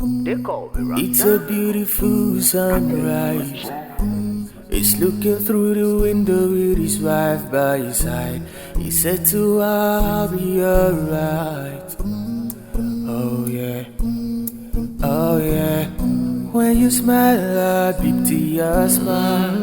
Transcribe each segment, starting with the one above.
They call me right It's now. a beautiful sunrise. He's looking through the window with his wife by his side. He said to her, I'll be alright. Oh yeah, oh yeah. When you smile, I beat to your smile.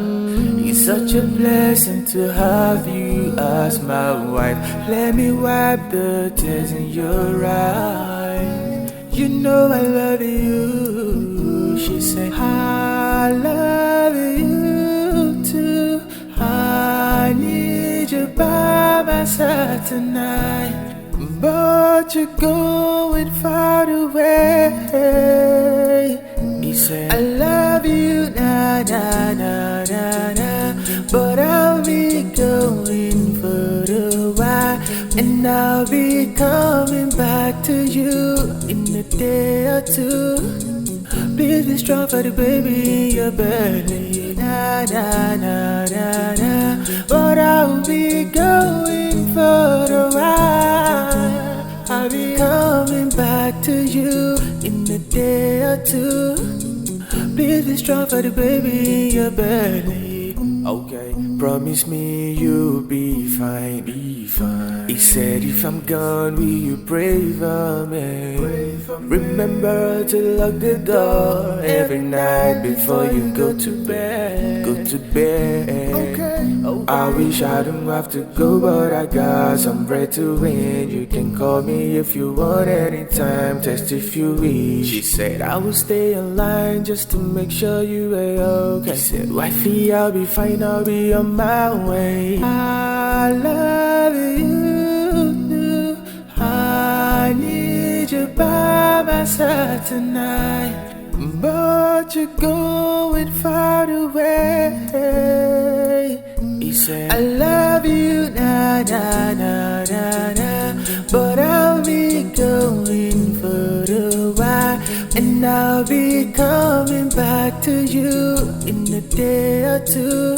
It's such a blessing to have you as my wife. Let me wipe the tears in your eyes. You know I love you. She said, I love you too. I need you by my side tonight. But you're going far away. He said, I love you, na na na na na. But I'll be going for a while, and I'll be coming back to you in a day or two. Please be strong for the baby in your belly, na na na na na. But I'll be going for a while. I'll be coming back to you in a day or two. Please be strong for the baby in your belly. Okay, promise me you'll be fine, be fine. He said if I'm gone, will you pray for me? Remember to lock the door every night before you go to bed. Go to bed. Okay. I wish I don't have to go, but I got some bread to win. You can call me if you want anytime, text if you wish. She said I will stay online just to make sure you are okay. She said, wifey, I'll be fine, I'll be on my way. I love you, I need you by my side tonight. But you're going far away. He said, I love you, na na na na na. But I'll be going for a while, and I'll be coming back to you in a day or two.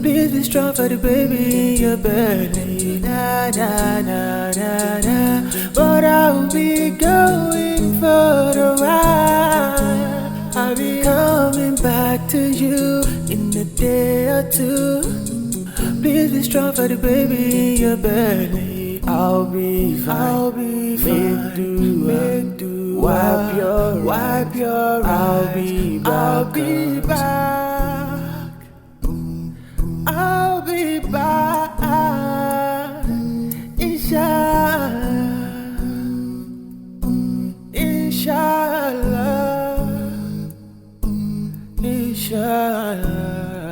Please be strong for the baby in your belly, na na na na na. But I'll be going for a while. I'll be coming back to you in a day or two. Please be strong for the baby in your belly. I'll be fine. I'll be fine. Make do. Wipe your. I'll be back. I'll be back. I'll be back. Inshallah. Inshallah. Inshallah.